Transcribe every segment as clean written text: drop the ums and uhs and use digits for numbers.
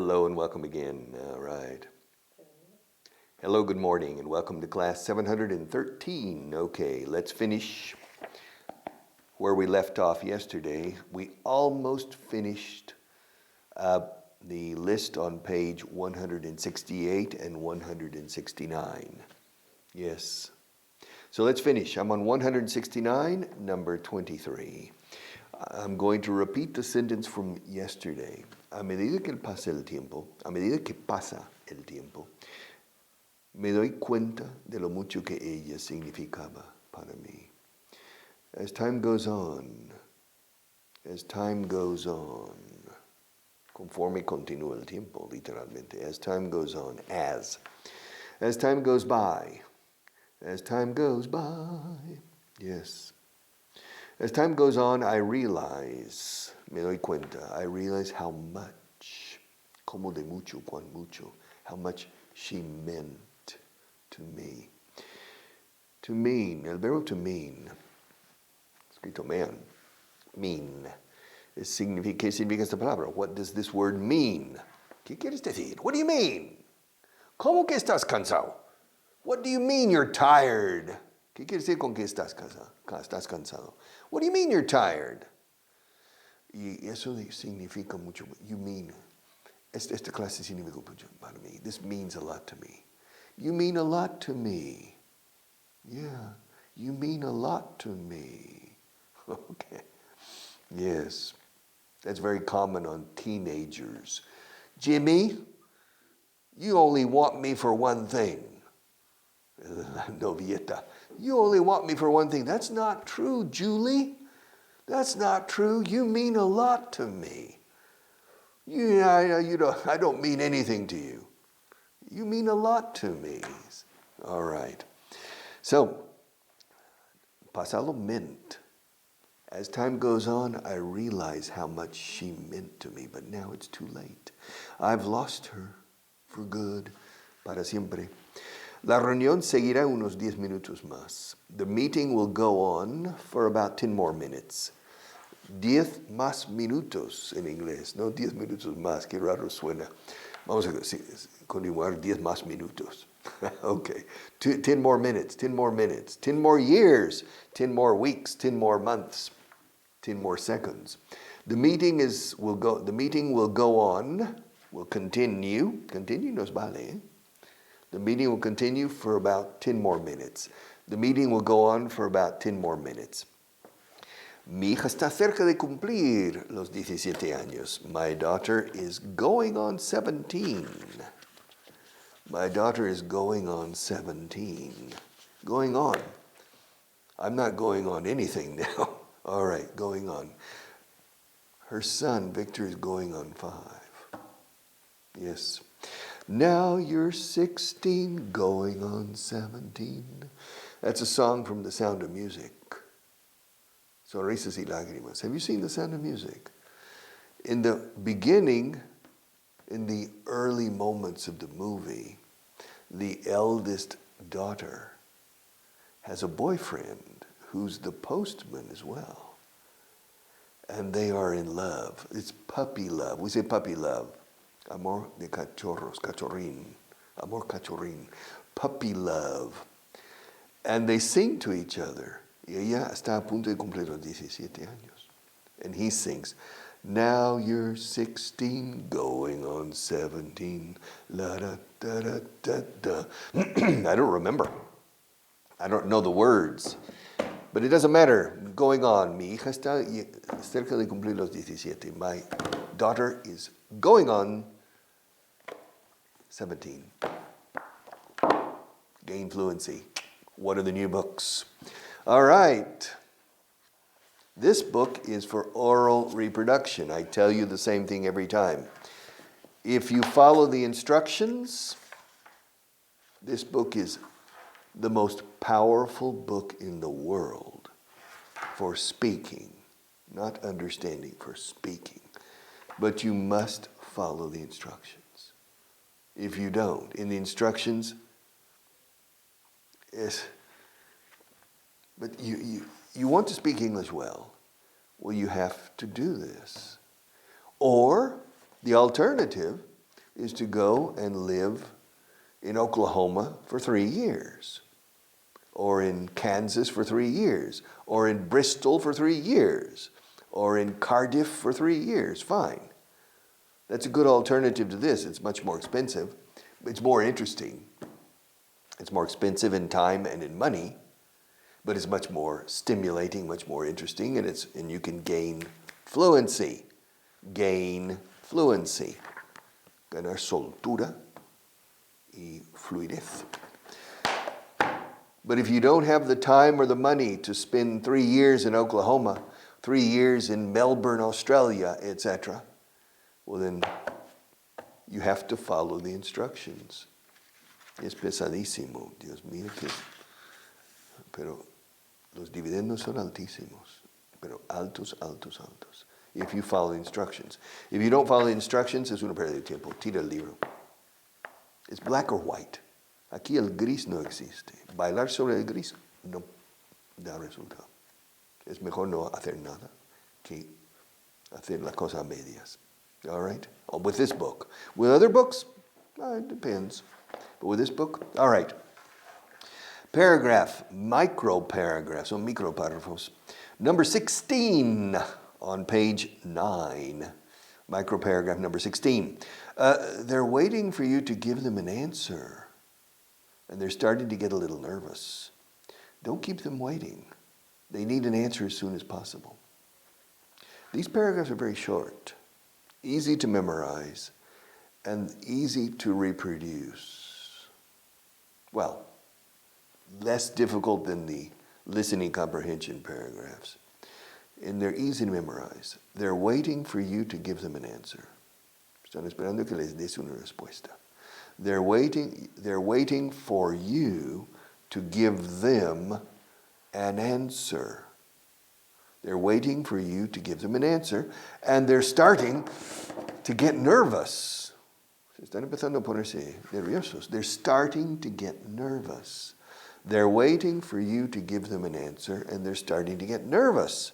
Hello and welcome again. All right. Hello, good morning, and welcome to class 713. Okay, let's finish where we left off yesterday. We almost finished the list on page 168 and 169. Yes. So let's finish. I'm on 169, number 23. I'm going to repeat the sentence from yesterday. A medida que pasa el tiempo, me doy cuenta de lo mucho que ella significaba para mí. As time goes on, conforme continúa el tiempo, literalmente, as time goes on, as time goes by, yes. As time goes on, I realize, me doy cuenta, I realize how much, como de mucho, cuán mucho, how much she meant to me. To mean, el verbo to mean, escrito mean. ¿Qué significa esta palabra? What does this word mean? ¿Qué quieres decir? What do you mean? ¿Cómo que estás cansado? What do you mean you're tired? ¿Qué quieres decir con que estás cansado? What do you mean you're tired? Y eso significa mucho. You mean, esta clase significa mucho para mí. This means a lot to me. You mean a lot to me. Yeah, you mean a lot to me. Okay. Yes, that's very common on teenagers. Jimmy, you only want me for one thing. Novieta, you only want me for one thing. That's not true, Julie. That's not true. You mean a lot to me. I don't mean anything to you. You mean a lot to me. All right. So, pasado meant. As time goes on, I realize how much she meant to me, but now it's too late. I've lost her for good, para siempre. La reunión seguirá unos 10 minutos más. The meeting will go on for about 10 more minutes. 10 más minutos en inglés, no 10 minutos más, qué raro suena. Vamos a continuar 10 más minutos. Okay, 10 more minutes, 10 more minutes, 10 more years, 10 more weeks, 10 more months, 10 more seconds. The meeting will go on, will continue. Continue nos vale, eh? The meeting will continue for about 10 more minutes. The meeting will go on for about 10 more minutes. Mi hija está cerca de cumplir los 17 años. My daughter is going on 17. My daughter is going on 17. Going on. I'm not going on anything now. All right, going on. Her son, Victor, is going on 5. Yes. Now you're 16, going on 17. That's a song from The Sound of Music. Sonrisas y lágrimas. Have you seen The Sound of Music? In the beginning, in the early moments of the movie, the eldest daughter has a boyfriend who's the postman as well. And they are in love. It's puppy love. We say puppy love. Amor de cachorros, cachorrín. Amor cachorrín. Puppy love. And they sing to each other. Y ella está a punto de cumplir los 17 años. And he sings, now you're 16, going on 17. La da da da da da. I don't remember. I don't know the words. But it doesn't matter. Going on. Mi hija está cerca de cumplir los 17. My daughter is going on 17. Gain fluency. One of the new books. All right. This book is for oral reproduction. I tell you the same thing every time. If you follow the instructions, this book is the most powerful book in the world for speaking, not understanding, for speaking. But you must follow the instructions. If you don't, in the instructions, but you want to speak English well, you have to do this. Or the alternative is to go and live in Oklahoma for 3 years, or in Kansas for 3 years, or in Bristol for 3 years, or in Cardiff for 3 years. Fine. That's a good alternative to this. It's much more expensive. It's more interesting. It's more expensive in time and in money, but it's much more stimulating, much more interesting, and you can gain fluency. Gain fluency. Ganar soltura y fluidez. But if you don't have the time or the money to spend 3 years in Oklahoma, 3 years in Melbourne, Australia, etc., well then you have to follow the instructions. Es pesadísimo, Dios mío, pero los dividendos son altísimos, pero altos, altos, altos. If you follow the instructions. If you don't follow the instructions, es una pérdida de tiempo. Tira el libro. It's black or white. Aquí el gris no existe. Bailar sobre el gris no da resultado. Es mejor no hacer nada que hacer las cosas a medias. All right? Oh, with this book. With other books, it depends. But with this book, all right. Paragraph, micro-paragraphs, or micropárrafos. Number 16 on page 9. Microparagraph number 16. They're waiting for you to give them an answer, and they're starting to get a little nervous. Don't keep them waiting. They need an answer as soon as possible. These paragraphs are very short, easy to memorize, and easy to reproduce. Well, less difficult than the listening comprehension paragraphs. And they're easy to memorize. They're waiting for you to give them an answer. Están esperando que les des una respuesta. They're waiting for you to give them an answer. They're waiting for you to give them an answer, and they're starting to get nervous. Están empezando a ponerse nerviosos. They're starting to get nervous. They're waiting for you to give them an answer, and they're starting to get nervous.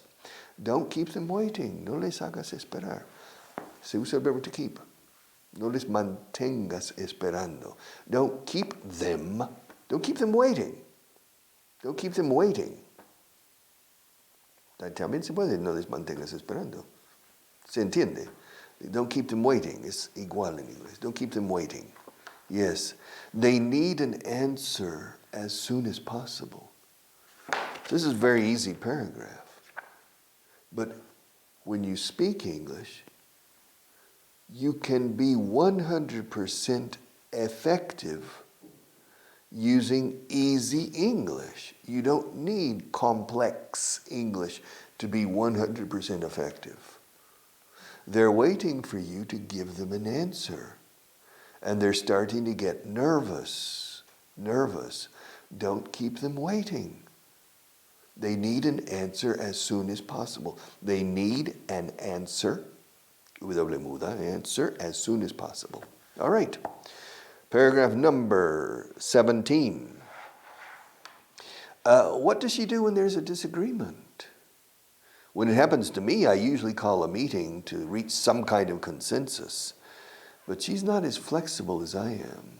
Don't keep them waiting. No les hagas esperar. Se usa el verbo to keep. No les mantengas esperando. Don't keep them waiting. Don't keep them waiting. También se puede, no les mantengas esperando. ¿Se entiende? Don't keep them waiting. Es igual en inglés. Don't keep them waiting. Yes. They need an answer as soon as possible. This is a very easy paragraph. But when you speak English, you can be 100% effective using easy English. You don't need complex English to be 100% effective. They're waiting for you to give them an answer, and they're starting to get nervous. Don't keep them waiting. They need an answer as soon as possible. They need an answer, W muda, answer as soon as possible. All right. Paragraph number 17. What does she do when there's a disagreement? When it happens to me, I usually call a meeting to reach some kind of consensus. But she's not as flexible as I am.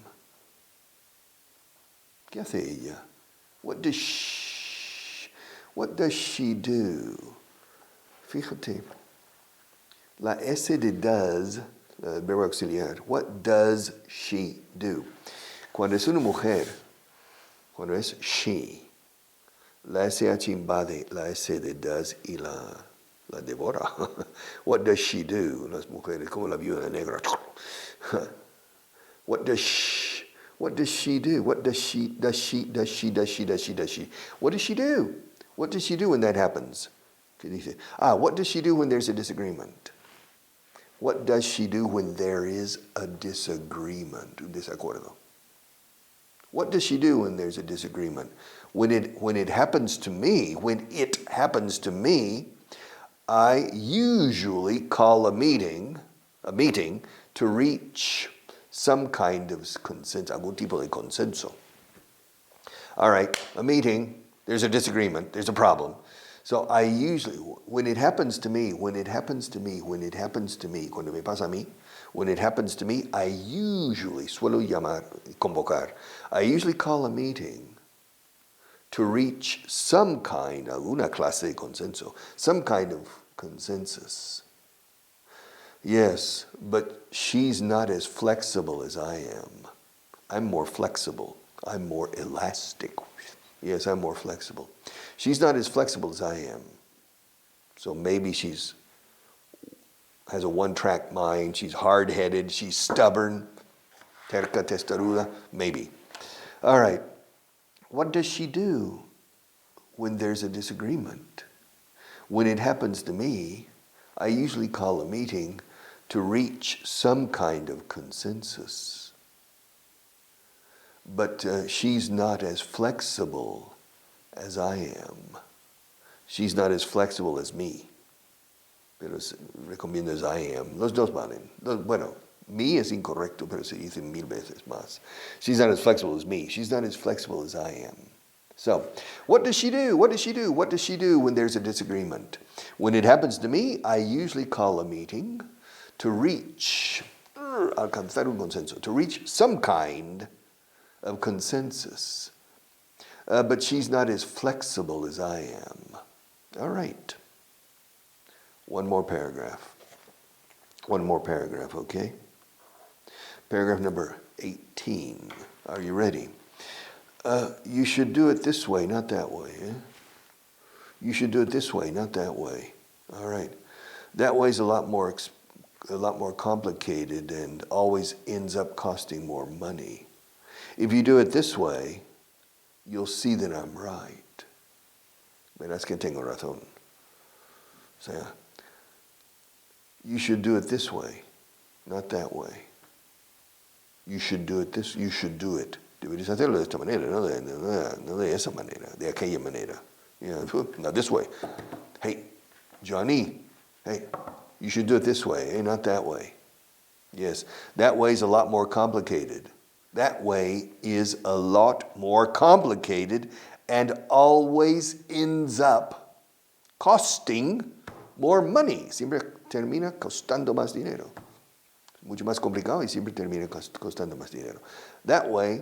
¿Qué hace ella? What does she do? Fíjate, la S de does, el verbo auxiliar. What does she do? Cuando es una mujer, cuando es she, la SH invade la S de does y la devora. What does she do? Las mujeres, como la viuda negra. What does she do? What does she? What does she do? What does she do when that happens? What does she do when there's a disagreement? What does she do when there is a disagreement? Un desacuerdo. What does she do when there's a disagreement? When it happens to me, I usually call a meeting to reach some kind of consenso, algún tipo de consenso. All right, a meeting, there's a disagreement, there's a problem. So I usually, when it happens to me, cuando me pasa a mí, When it happens to me, I usually, suelo llamar, convocar, I usually call a meeting to reach some kind, alguna clase de consenso, some kind of consensus. Yes, but she's not as flexible as I am. I'm more flexible. I'm more elastic. Yes, I'm more flexible. She's not as flexible as I am. So maybe she's has a one-track mind, she's hard-headed, she's stubborn, terca testaruda, maybe. All right, what does she do when there's a disagreement? When it happens to me, I usually call a meeting to reach some kind of consensus. But she's not as flexible as I am. She's not as flexible as me. Pero recomiendo as I am. Los dos valen. Bueno, me es incorrecto, pero se dice 1000 veces más. She's not as flexible as me. She's not as flexible as I am. So, what does she do? What does she do? What does she do when there's a disagreement? When it happens to me, I usually call a meeting to reach, alcanzar un consenso, to reach some kind of consensus. But she's not as flexible as I am. All right. One more paragraph. One more paragraph, okay? Paragraph number 18. Are you ready? You should do it this way, not that way. Eh? You should do it this way, not that way. All right. That way's a lot more complicated and always ends up costing more money. If you do it this way, you'll see that I'm right. Verás que tengo razón. O sea, you should do it this way, not that way. You should do it this, you should do it. Deberías hacerlo de esta manera, no de esa manera, de aquella manera. Not this way. Hey, Johnny, hey, you should do it this way, not that way. Yes, that way's a lot more complicated. That way is a lot more complicated and always ends up costing more money. Siempre termina costando más dinero. Mucho más complicado y siempre termina costando más dinero. That way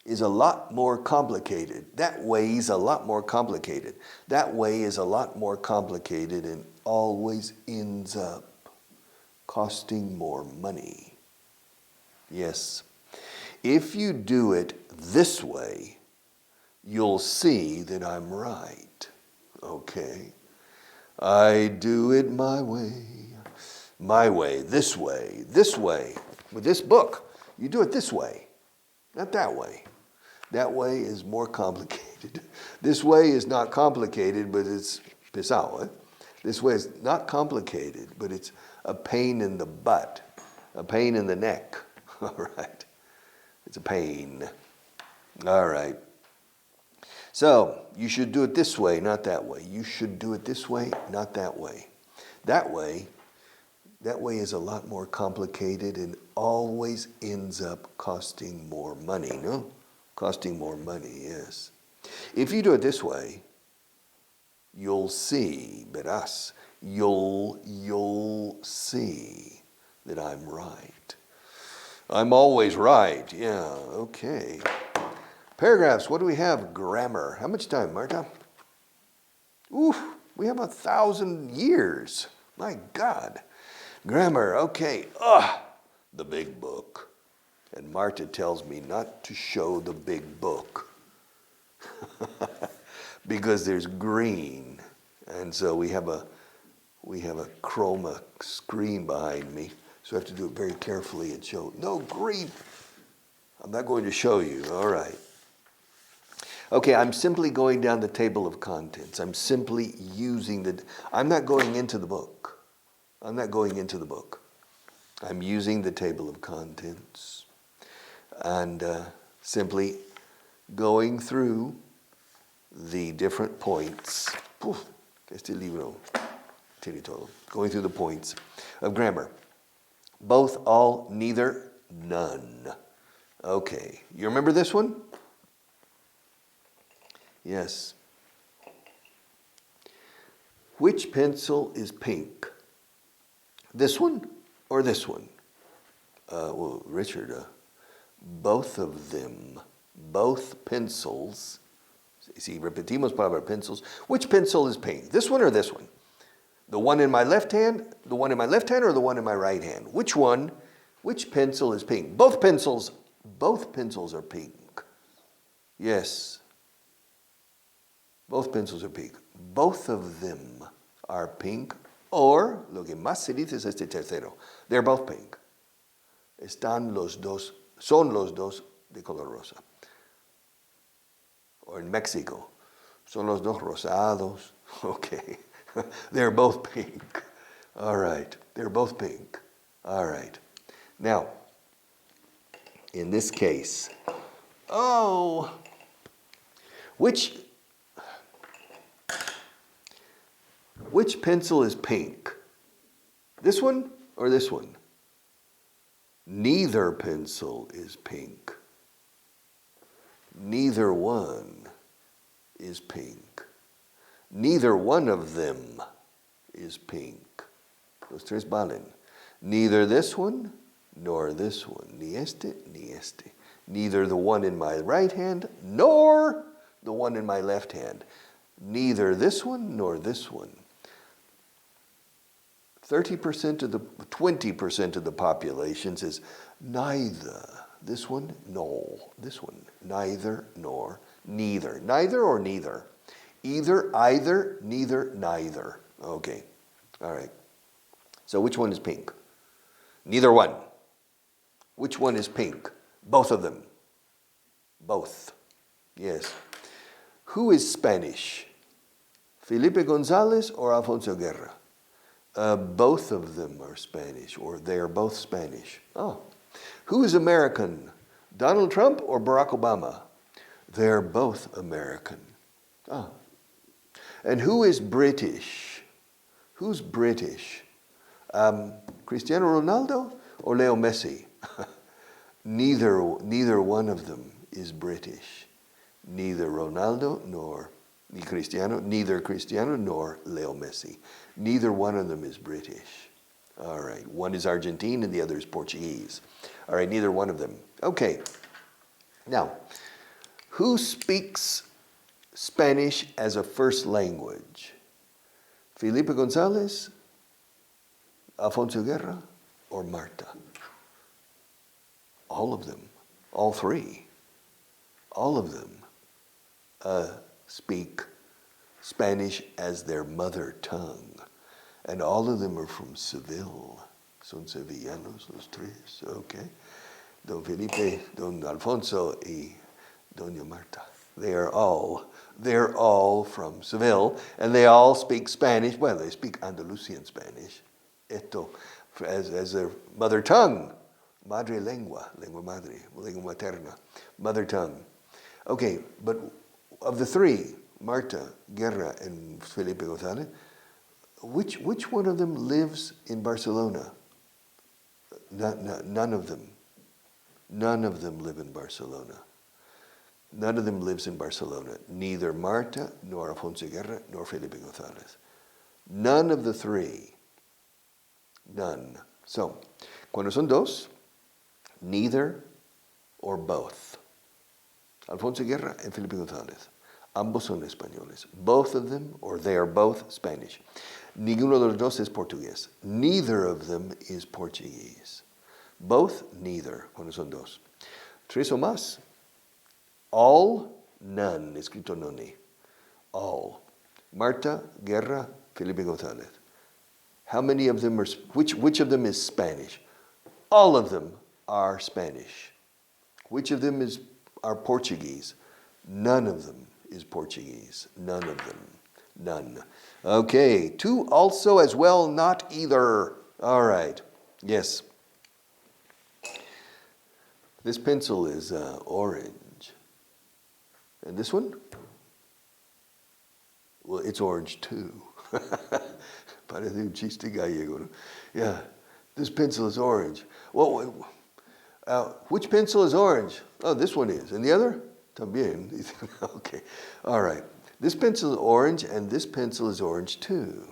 is a lot more complicated. That way is a lot more complicated. That way is a lot more complicated and always ends up costing more money. Yes. If you do it this way, you'll see that I'm right. Okay. I do it my way, this way, this way. With this book, you do it this way, not that way. That way is more complicated. This way is not complicated, but it's pesado. This way is not complicated, but it's a pain in the butt, a pain in the neck. All right. It's a pain. All right. So, you should do it this way, not that way. You should do it this way, not that way. That way is a lot more complicated and always ends up costing more money, no? Costing more money, yes. If you do it this way, you'll see, verás, you'll see that I'm right. I'm always right, yeah, okay. Paragraphs, what do we have? Grammar. How much time, Marta? Oof, we have 1,000 years. My God. Grammar, okay. The big book. And Marta tells me not to show the big book. Because there's green. And so we have a chroma screen behind me. So I have to do it very carefully and show, no, green. I'm not going to show you, all right. Okay, I'm simply going down the table of contents. I'm simply using I'm not going into the book. I'm not going into the book. I'm using the table of contents and simply going through the different points. Este libro tiene todo. Going through the points of grammar. Both, all, neither, none. Okay, you remember this one? Yes. Which pencil is pink? This one or this one? Well, Richard, both of them, both pencils. Si repetimos palabra pencils. Which pencil is pink? This one or this one? The one in my left hand, the one in my left hand, or the one in my right hand? Which one? Which pencil is pink? Both pencils are pink. Yes. Both pencils are pink. Both of them are pink. Or, lo que más se dice es este tercero. They're both pink. Son los dos de color rosa. Or in Mexico, son los dos rosados. Okay. They're both pink. All right. They're both pink. All right. Now, in this case, which pencil is pink? This one or this one? Neither pencil is pink. Neither one is pink. Neither one of them is pink. Los tres valen. Neither this one nor this one. Ni este ni este. Neither the one in my right hand nor the one in my left hand. Neither this one nor this one. 20% of the population says neither. This one, no. This one, neither nor neither. Neither or neither. Either, neither, neither. Okay. All right. So which one is pink? Neither one. Which one is pink? Both of them. Both. Yes. Who is Spanish? Felipe Gonzalez or Alfonso Guerra? Both of them are Spanish, or they are both Spanish. Oh. Who is American? Donald Trump or Barack Obama? They're both American. Oh. And who is British? Who's British? Cristiano Ronaldo or Leo Messi? Neither one of them is British. Neither Ronaldo nor neither Cristiano nor Leo Messi. Neither one of them is British. All right, one is Argentine and the other is Portuguese. All right, neither one of them. Okay, now, who speaks Spanish as a first language? Felipe Gonzalez, Alfonso Guerra, or Marta? All of them, all three, all of them speak Spanish as their mother tongue. And all of them are from Seville. Son sevillanos los tres, okay? Don Felipe, Don Alfonso, y Doña Marta. They're all from Seville, and they all speak Spanish. Well, they speak Andalusian Spanish. Esto as their mother tongue. Madre lengua, lengua madre, lengua materna, mother tongue. Okay, but of the three, Marta, Guerra, and Felipe González, which one of them lives in Barcelona? None of them. None of them live in Barcelona. None of them lives in Barcelona. Neither Marta, nor Alfonso Guerra, nor Felipe González. None of the three. None. So, cuando son dos, neither or both. Alfonso Guerra and Felipe González. Ambos son españoles. Both of them, or they are both Spanish. Ninguno de los dos es portugués. Neither of them is Portuguese. Both, neither, cuando son dos. Tres o más. All, none, escrito noni. All. Marta, Guerra, Felipe González. How many of them are, which of them is Spanish? All of them are Spanish. Which of them are Portuguese? None of them is Portuguese. None of them. None. Okay, two also as well, not either. All right, yes. This pencil is orange. And this one? Well, it's orange too. Parece un chiste gallego, ¿no? Yeah, this pencil is orange. Well, which pencil is orange? Oh, this one is. And the other? También. Okay, all right. This pencil is orange, and this pencil is orange too.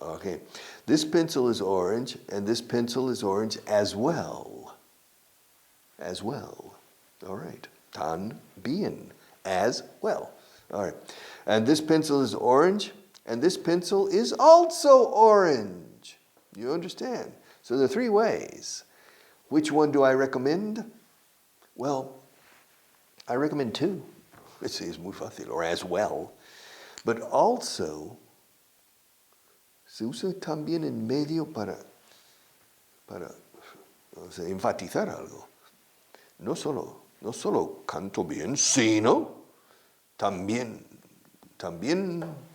Okay. This pencil is orange, and this pencil is orange as well. As well. All right. También. As well. All right. And this pencil is orange, and this pencil is also orange. You understand? So there are three ways. Which one do I recommend? Well, I recommend two. It's muy fácil, or as well. But also, se usa también en medio para enfatizar algo. No solo canto bien, sino también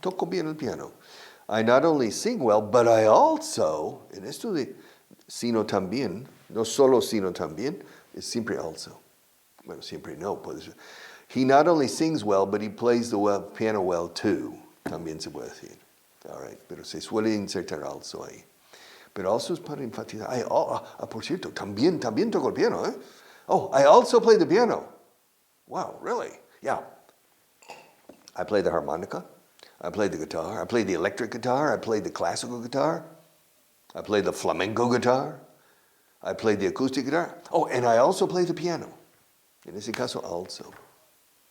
toco bien el piano. I not only sing well, but I also, en esto de sino también, no solo sino también, es siempre also. Bueno, siempre no, puede ser. He not only sings well, but he plays the piano well too. También se puede decir. All right, pero se suele insertar also ahí. Pero also es para enfatizar. Por cierto, también toco el piano, ¿eh? Oh, I also play the piano. Wow, really? Yeah. I play the harmonica. I play the guitar. I play the electric guitar. I play the classical guitar. I play the flamenco guitar. I play the acoustic guitar. Oh, and I also play the piano. En ese caso, also.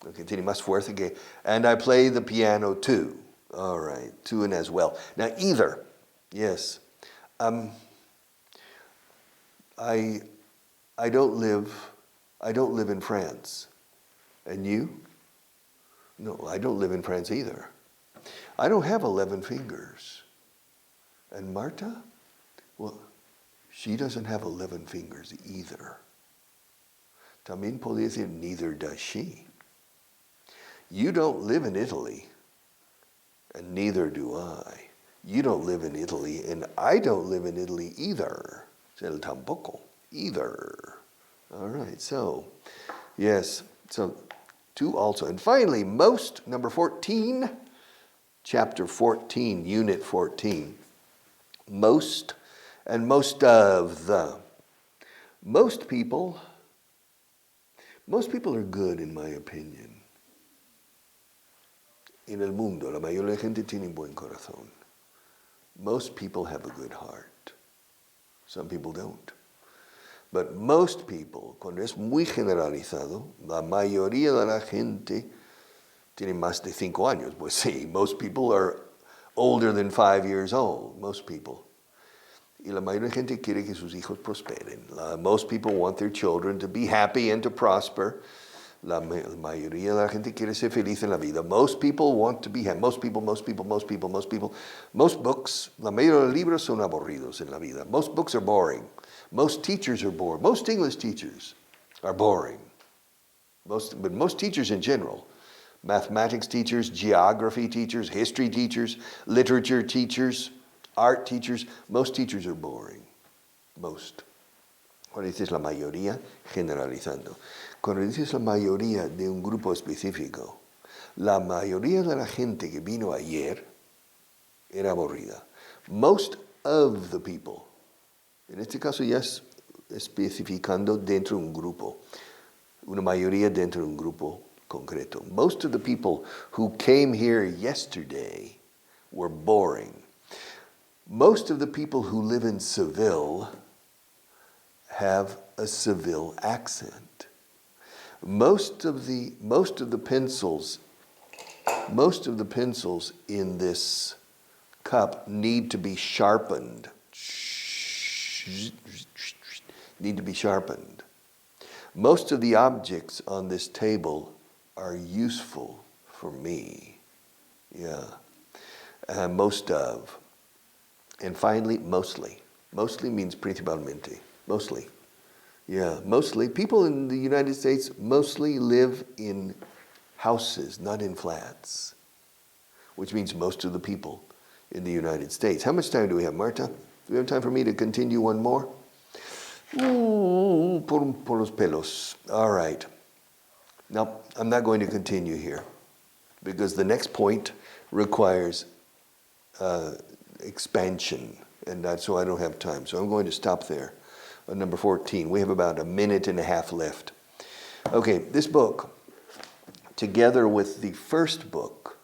Okay, tiene más fuerza que... And I play the piano too. All right, too and as well. Now, either. Yes. I don't live in France. And you? No, I don't live in France either. I don't have 11 fingers. And Marta? Well, she doesn't have 11 fingers either. También podría decir, neither does she. You don't live in Italy, and neither do I. You don't live in Italy, and I don't live in Italy either. El tampoco, either. All right, so, yes, so two also. And finally, most, number 14, chapter 14, unit 14. Most and most of the. Most people are good, in my opinion. En el mundo, la mayoría de la gente tiene un buen corazón. Most people have a good heart. Some people don't. But most people, cuando es muy generalizado, la mayoría de la gente tiene más de 5 años. Pues sí, most people are older than 5 years old, most people. Y la mayoría de la gente quiere que sus hijos prosperen. Most people want their children to be happy and to prosper. La mayoría de la gente quiere ser feliz en la vida. Most people want to be happy. Most people. Most books, la mayoría de los libros son aburridos en la vida. Most books are boring. Most teachers are bored. Most English teachers are boring. But most teachers in general, mathematics teachers, geography teachers, history teachers, literature teachers, art teachers, most teachers are boring. Most. Cuando dices la mayoría, generalizando. Cuando dices la mayoría de un grupo específico, la mayoría de la gente que vino ayer era aburrida. Most of the people. En este caso ya es especificando dentro de un grupo. Una mayoría dentro de un grupo concreto. Most of the people who came here yesterday were boring. Most of the people who live in Seville have a Seville accent. Most of the pencils in this cup need to be sharpened. Need to be sharpened. Most of the objects on this table are useful for me. Yeah. Most of. And finally, mostly. Mostly means principalmente. Mostly. Yeah, mostly. People in the United States mostly live in houses, not in flats, which means most of the people in the United States. How much time do we have, Marta? Do we have time for me to continue one more? Por los pelos. All right. Now, I'm not going to continue here because the next point requires expansion, and so I don't have time. So I'm going to stop there on number 14. We have about a minute and a half left. Okay, this book, together with the first book,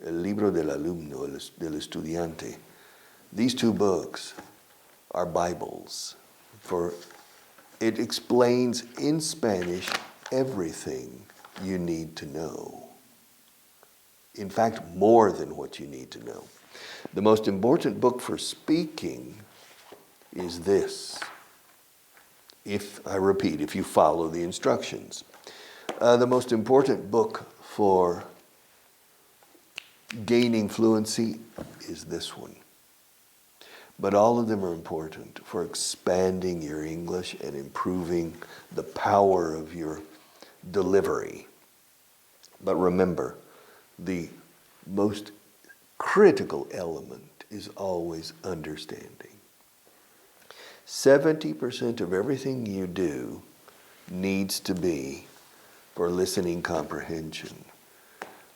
El libro del alumno, del estudiante, These two books are Bibles, for it explains in Spanish everything you need to know. In fact, more than what you need to know. The most important book for speaking is this. If you follow the instructions. The most important book for gaining fluency is this one. But all of them are important for expanding your English and improving the power of your delivery. But remember, the most critical element is always understanding. 70% of everything you do needs to be for listening comprehension.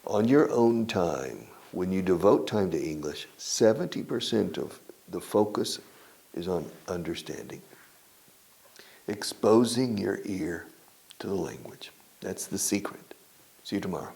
On your own time, when you devote time to English, 70% of the focus is on understanding. Exposing your ear to the language. That's the secret. See you tomorrow.